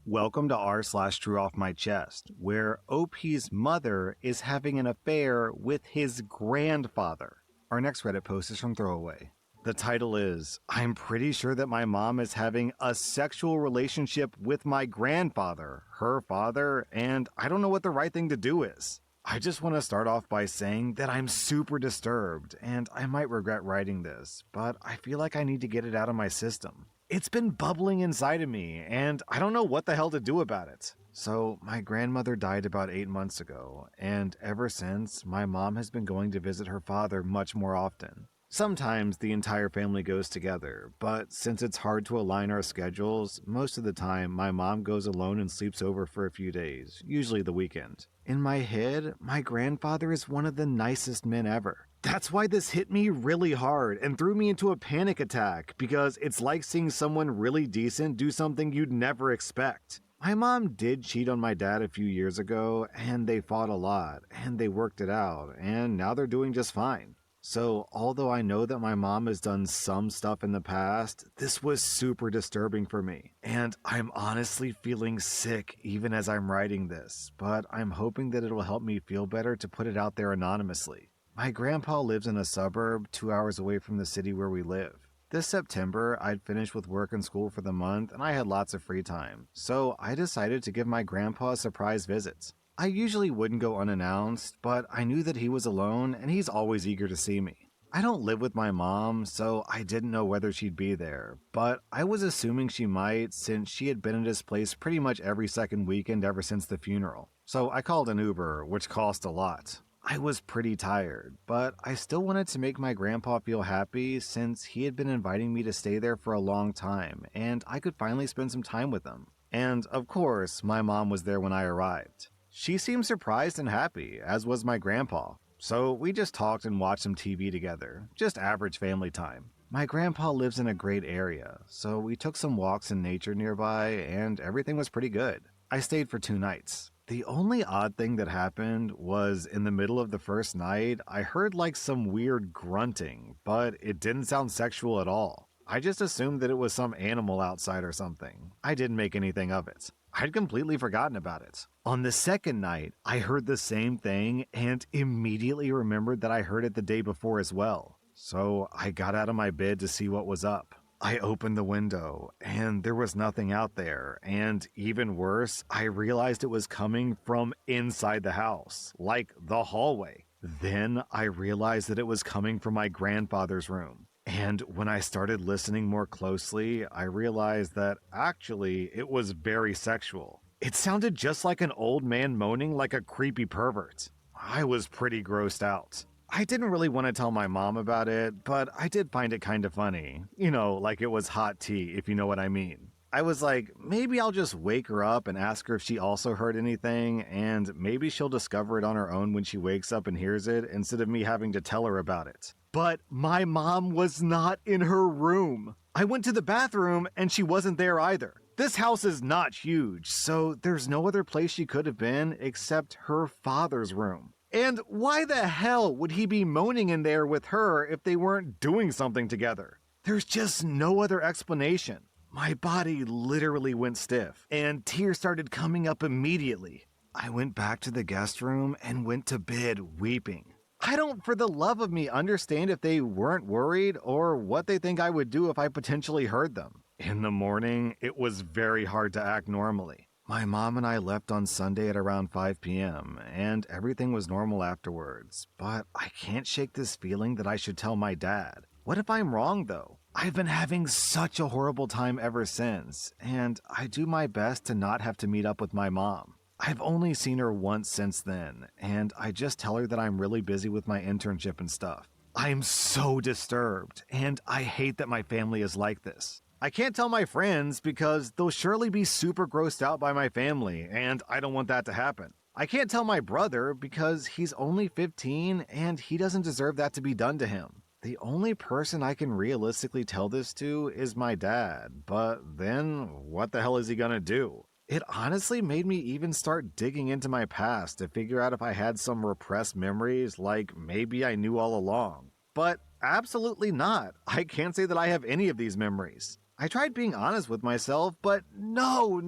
Welcome to r/Trueoffmychest, where OP's mother is having an affair with his grandfather. Our next Reddit post is from Throwaway. The title is, I'm pretty sure that my mom is having a sexual relationship with my grandfather, her father, and I don't know what the right thing to do is. I just want to start off by saying that I'm super disturbed, and I might regret writing this, but I feel like I need to get it out of my system. It's been bubbling inside of me, and I don't know what the hell to do about it. So, my grandmother died about 8 months ago, and ever since, my mom has been going to visit her father much more often. Sometimes the entire family goes together, but since it's hard to align our schedules, most of the time my mom goes alone and sleeps over for a few days, usually the weekend. In my head, my grandfather is one of the nicest men ever. That's why this hit me really hard and threw me into a panic attack, because it's like seeing someone really decent do something you'd never expect. My mom did cheat on my dad a few years ago, and they fought a lot, and they worked it out, and now they're doing just fine. So, although I know that my mom has done some stuff in the past, this was super disturbing for me. And I'm honestly feeling sick even as I'm writing this, but I'm hoping that it'll help me feel better to put it out there anonymously. My grandpa lives in a suburb 2 hours away from the city where we live. This September, I'd finished with work and school for the month, and I had lots of free time, so I decided to give my grandpa a surprise visit. I usually wouldn't go unannounced, but I knew that he was alone and he's always eager to see me. I don't live with my mom, so I didn't know whether she'd be there, but I was assuming she might since she had been at his place pretty much every second weekend ever since the funeral. So I called an Uber, which cost a lot. I was pretty tired, but I still wanted to make my grandpa feel happy since he had been inviting me to stay there for a long time and I could finally spend some time with him. And of course, my mom was there when I arrived. She seemed surprised and happy, as was my grandpa. So we just talked and watched some TV together, just average family time. My grandpa lives in a great area, so we took some walks in nature nearby and everything was pretty good. I stayed for 2 nights. The only odd thing that happened was in the middle of the first night, I heard like some weird grunting, but it didn't sound sexual at all. I just assumed that it was some animal outside or something. I didn't make anything of it. I'd completely forgotten about it. On the second night, I heard the same thing and immediately remembered that I heard it the day before as well. So I got out of my bed to see what was up. I opened the window and there was nothing out there, and even worse, I realized it was coming from inside the house, like the hallway. Then I realized that it was coming from my grandfather's room. And when I started listening more closely, I realized that actually it was very sexual. It sounded just like an old man moaning like a creepy pervert. I was pretty grossed out. I didn't really want to tell my mom about it, but I did find it kind of funny. You know, like it was hot tea, if you know what I mean. I was like, maybe I'll just wake her up and ask her if she also heard anything, and maybe she'll discover it on her own when she wakes up and hears it, instead of me having to tell her about it. But my mom was not in her room. I went to the bathroom and she wasn't there either. This house is not huge, so there's no other place she could have been except her father's room. And why the hell would he be moaning in there with her if they weren't doing something together? There's just no other explanation. My body literally went stiff, and tears started coming up immediately. I went back to the guest room and went to bed weeping. I don't for the love of me understand if they weren't worried or what they think I would do if I potentially heard them. In the morning, it was very hard to act normally. My mom and I left on Sunday at around 5 p.m., and everything was normal afterwards, but I can't shake this feeling that I should tell my dad. What if I'm wrong though? I've been having such a horrible time ever since, and I do my best to not have to meet up with my mom. I've only seen her once since then, and I just tell her that I'm really busy with my internship and stuff. I'm so disturbed, and I hate that my family is like this. I can't tell my friends because they'll surely be super grossed out by my family, and I don't want that to happen. I can't tell my brother because he's only 15 and he doesn't deserve that to be done to him. The only person I can realistically tell this to is my dad, but then what the hell is he gonna do? It honestly made me even start digging into my past to figure out if I had some repressed memories like maybe I knew all along. But absolutely not. I can't say that I have any of these memories. I tried being honest with myself, but no.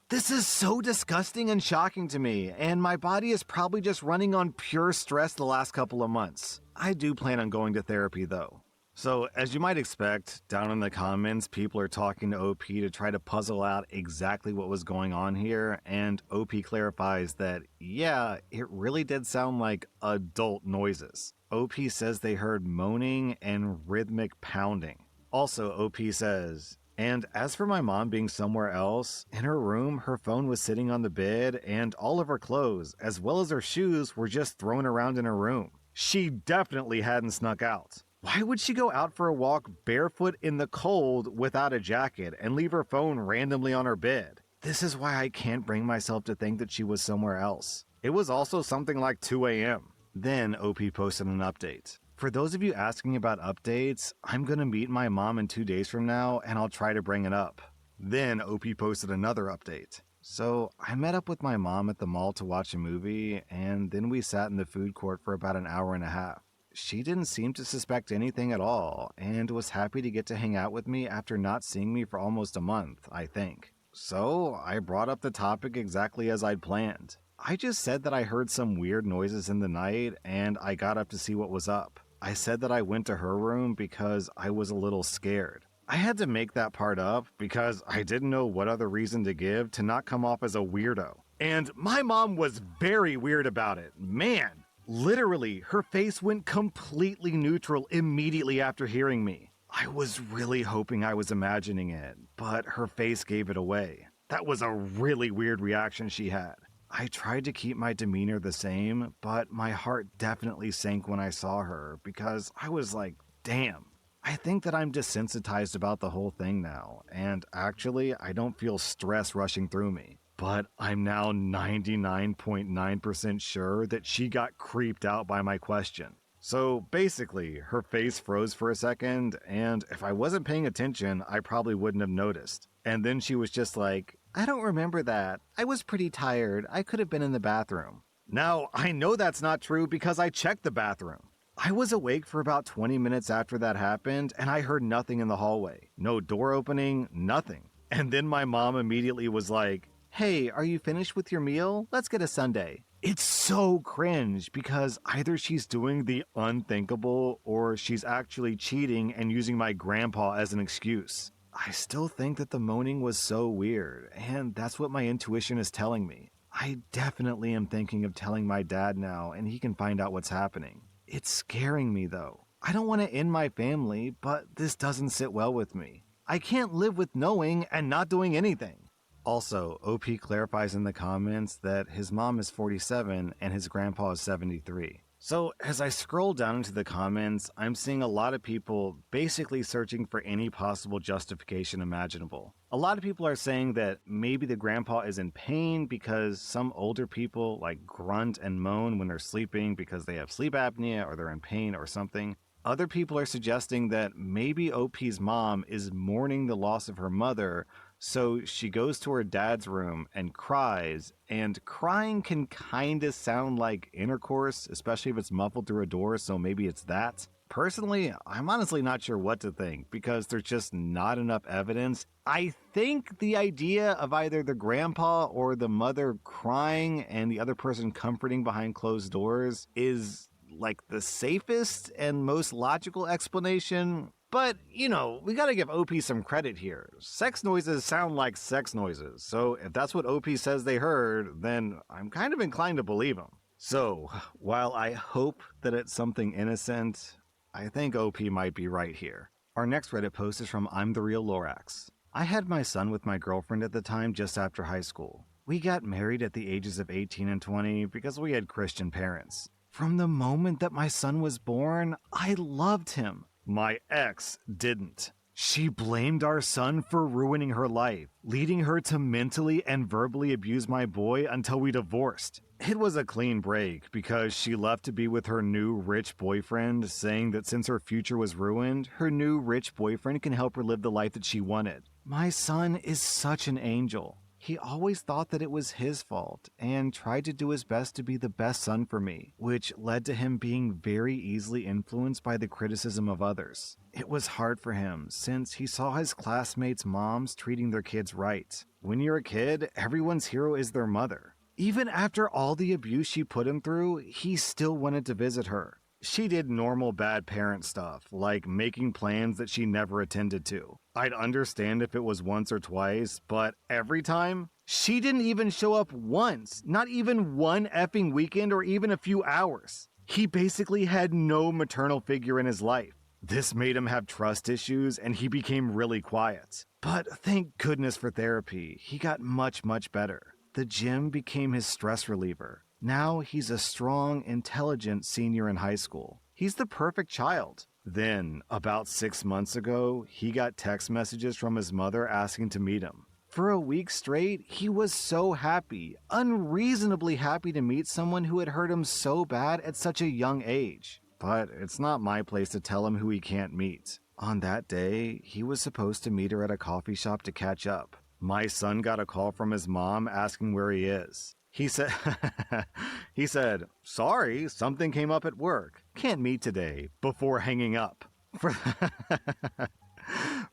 This is so disgusting and shocking to me, and my body is probably just running on pure stress the last couple of months. I do plan on going to therapy though. So, as you might expect, down in the comments, people are talking to OP to try to puzzle out exactly what was going on here, and OP clarifies that, yeah, it really did sound like adult noises. OP says they heard moaning and rhythmic pounding. Also, OP says, and as for my mom being somewhere else, in her room, her phone was sitting on the bed, and all of her clothes, as well as her shoes, were just thrown around in her room. She definitely hadn't snuck out. Why would she go out for a walk barefoot in the cold without a jacket and leave her phone randomly on her bed? This is why I can't bring myself to think that she was somewhere else. It was also something like 2 a.m. Then OP posted an update. For those of you asking about updates, I'm gonna meet my mom in 2 days from now and I'll try to bring it up. Then OP posted another update. So I met up with my mom at the mall to watch a movie, and then we sat in the food court for about an hour and a half. She didn't seem to suspect anything at all, and was happy to get to hang out with me after not seeing me for almost a month, I think. So I brought up the topic exactly as I'd planned. I just said that I heard some weird noises in the night, and I got up to see what was up. I said that I went to her room because I was a little scared. I had to make that part up because I didn't know what other reason to give to not come off as a weirdo. And my mom was very weird about it. Man, literally, her face went completely neutral immediately after hearing me. I was really hoping I was imagining it, but her face gave it away. That was a really weird reaction she had. I tried to keep my demeanor the same, but my heart definitely sank when I saw her because I was like, damn. I think that I'm desensitized about the whole thing now, and actually, I don't feel stress rushing through me. But I'm now 99.9% sure that she got creeped out by my question. So basically, her face froze for a second, and if I wasn't paying attention, I probably wouldn't have noticed. And then she was just like, I don't remember that. I was pretty tired. I could have been in the bathroom. Now, I know that's not true because I checked the bathroom. I was awake for about 20 minutes after that happened, and I heard nothing in the hallway. No door opening, nothing. And then my mom immediately was like, hey, are you finished with your meal? Let's get a sundae. It's so cringe because either she's doing the unthinkable or she's actually cheating and using my grandpa as an excuse. I still think that the moaning was so weird, and that's what my intuition is telling me. I definitely am thinking of telling my dad now, and he can find out what's happening. It's scaring me though. I don't want to end my family, but this doesn't sit well with me. I can't live with knowing and not doing anything. Also, OP clarifies in the comments that his mom is 47 and his grandpa is 73. So as I scroll down into the comments, I'm seeing a lot of people basically searching for any possible justification imaginable. A lot of people are saying that maybe the grandpa is in pain because some older people like grunt and moan when they're sleeping because they have sleep apnea or they're in pain or something. Other people are suggesting that maybe OP's mom is mourning the loss of her mother, so she goes to her dad's room and cries, and crying can kinda sound like intercourse, especially if it's muffled through a door, so maybe it's that. Personally, I'm honestly not sure what to think, because there's just not enough evidence. I think the idea of either the grandpa or the mother crying and the other person comforting behind closed doors is like the safest and most logical explanation. But, you know, we gotta give OP some credit here. Sex noises sound like sex noises, so if that's what OP says they heard, then I'm kind of inclined to believe him. So, while I hope that it's something innocent, I think OP might be right here. Our next Reddit post is from I'm the Real Lorax. I had my son with my girlfriend at the time just after high school. We got married at the ages of 18 and 20 because we had Christian parents. From the moment that my son was born, I loved him. My ex didn't. She blamed our son for ruining her life, leading her to mentally and verbally abuse my boy until we divorced. It was a clean break because she left to be with her new rich boyfriend, saying that since her future was ruined, her new rich boyfriend can help her live the life that she wanted. My son is such an angel. He always thought that it was his fault and tried to do his best to be the best son for me, which led to him being very easily influenced by the criticism of others. It was hard for him since he saw his classmates' moms treating their kids right. When you're a kid, everyone's hero is their mother. Even after all the abuse she put him through, he still wanted to visit her. She did normal bad parent stuff, like making plans that she never attended to. I'd understand if it was once or twice, but every time? She didn't even show up once, not even one effing weekend or even a few hours. He basically had no maternal figure in his life. This made him have trust issues and he became really quiet. But thank goodness for therapy, he got much better. The gym became his stress reliever. Now he's a strong, intelligent senior in high school. He's the perfect child. Then, about 6 months ago, he got text messages from his mother asking to meet him. For a week straight, he was so happy, unreasonably happy to meet someone who had hurt him so bad at such a young age. But it's not my place to tell him who he can't meet. On that day, he was supposed to meet her at a coffee shop to catch up. My son got a call from his mom asking where he is. He said, sorry, something came up at work. Can't meet today, before hanging up.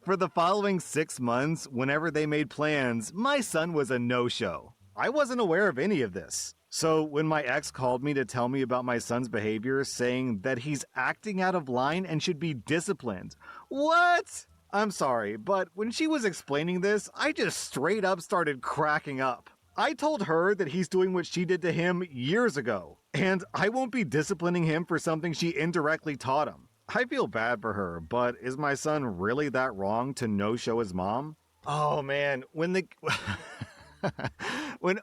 For the following 6 months, whenever they made plans, my son was a no-show. I wasn't aware of any of this. So when my ex called me to tell me about my son's behavior, saying that he's acting out of line and should be disciplined. What? I'm sorry, but when she was explaining this, I just straight up started cracking up. I told her that he's doing what she did to him years ago, and I won't be disciplining him for something she indirectly taught him. I feel bad for her, but is my son really that wrong to no-show his mom? Oh man, when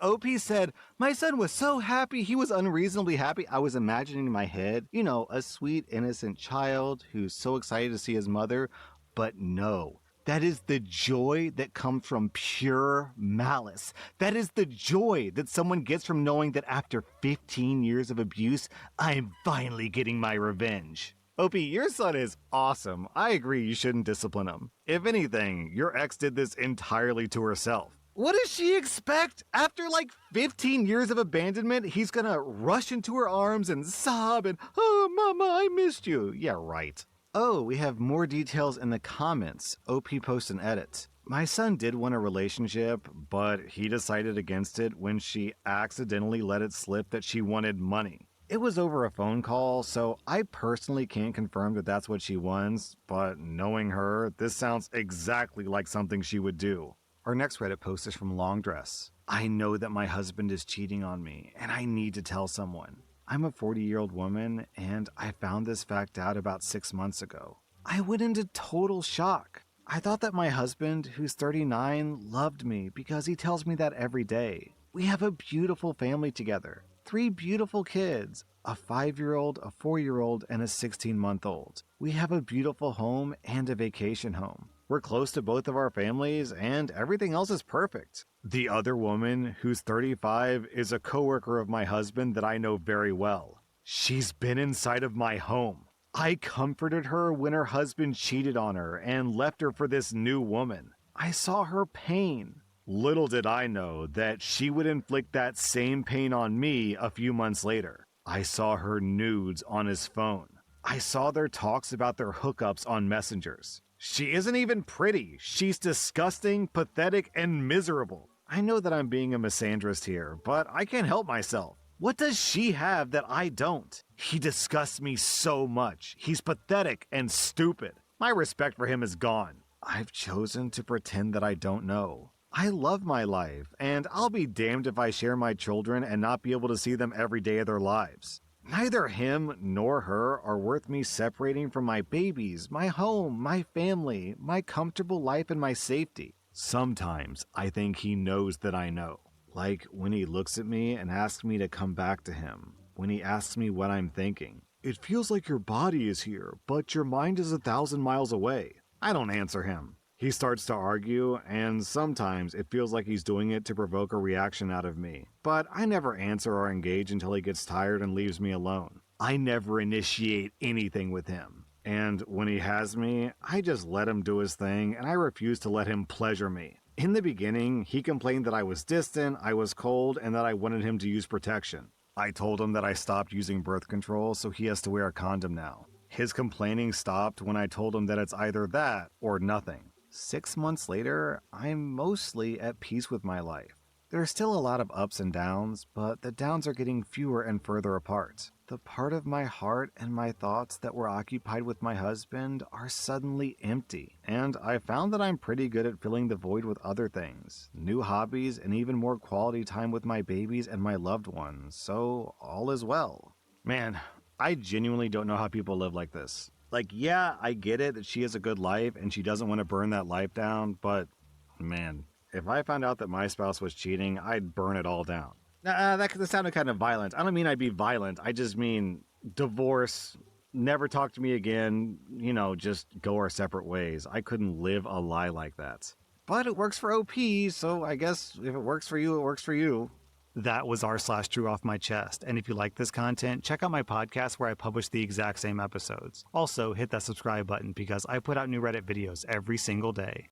OP said, my son was so happy, he was unreasonably happy, I was imagining in my head, a sweet, innocent child who's so excited to see his mother, but no. That is the joy that comes from pure malice. That is the joy that someone gets from knowing that after 15 years of abuse, I'm finally getting my revenge. Opie, your son is awesome. I agree you shouldn't discipline him. If anything, your ex did this entirely to herself. What does she expect? After like 15 years of abandonment, he's gonna rush into her arms and sob and, oh, mama, I missed you. Yeah, right. Oh, we have more details in the comments. OP post and edit. My son did want a relationship, but he decided against it when she accidentally let it slip that she wanted money. It was over a phone call, so I personally can't confirm that that's what she wants, but knowing her, this sounds exactly like something she would do. Our next Reddit post is from Long Dress. I know that my husband is cheating on me, and I need to tell someone. I'm a 40-year-old woman, and I found this fact out about 6 months ago. I went into total shock. I thought that my husband, who's 39, loved me because he tells me that every day. We have a beautiful family together. 3 beautiful kids, a 5-year-old, a 4-year-old, and a 16-month-old. We have a beautiful home and a vacation home. We're close to both of our families, and everything else is perfect. The other woman, who's 35, is a coworker of my husband that I know very well. She's been inside of my home. I comforted her when her husband cheated on her and left her for this new woman. I saw her pain. Little did I know that she would inflict that same pain on me a few months later. I saw her nudes on his phone. I saw their talks about their hookups on messengers. She isn't even pretty. She's disgusting, pathetic, and miserable. I know that I'm being a misandrist here, but I can't help myself. What does she have that I don't? He disgusts me so much. He's pathetic and stupid. My respect for him is gone. I've chosen to pretend that I don't know. I love my life, and I'll be damned if I share my children and not be able to see them every day of their lives. Neither him nor her are worth me separating from my babies, my home, my family, my comfortable life, and my safety. Sometimes I think he knows that I know. Like when he looks at me and asks me to come back to him. When he asks me what I'm thinking. It feels like your body is here, but your mind is 1,000 miles away. I don't answer him. He starts to argue, and sometimes it feels like he's doing it to provoke a reaction out of me. But I never answer or engage until he gets tired and leaves me alone. I never initiate anything with him. And when he has me, I just let him do his thing, and I refuse to let him pleasure me. In the beginning, he complained that I was distant, I was cold, and that I wanted him to use protection. I told him that I stopped using birth control, so he has to wear a condom now. His complaining stopped when I told him that it's either that or nothing. 6 months later, I'm mostly at peace with my life. There's still a lot of ups and downs, but the downs are getting fewer and further apart. The part of my heart and my thoughts that were occupied with my husband are suddenly empty, and I found that I'm pretty good at filling the void with other things, new hobbies, and even more quality time with my babies and my loved ones, so all is well. Man, I genuinely don't know how people live like this. Like, yeah, I get it that she has a good life and she doesn't want to burn that life down, but man, if I found out that my spouse was cheating, I'd burn it all down. That sounded kind of violent. I don't mean I'd be violent. I just mean divorce, never talk to me again, just go our separate ways. I couldn't live a lie like that. But it works for OP, so I guess if it works for you, it works for you. That was r/True Off My Chest, and if you like this content, check out my podcast where I publish the exact same episodes. Also, hit that subscribe button because I put out new Reddit videos every single day.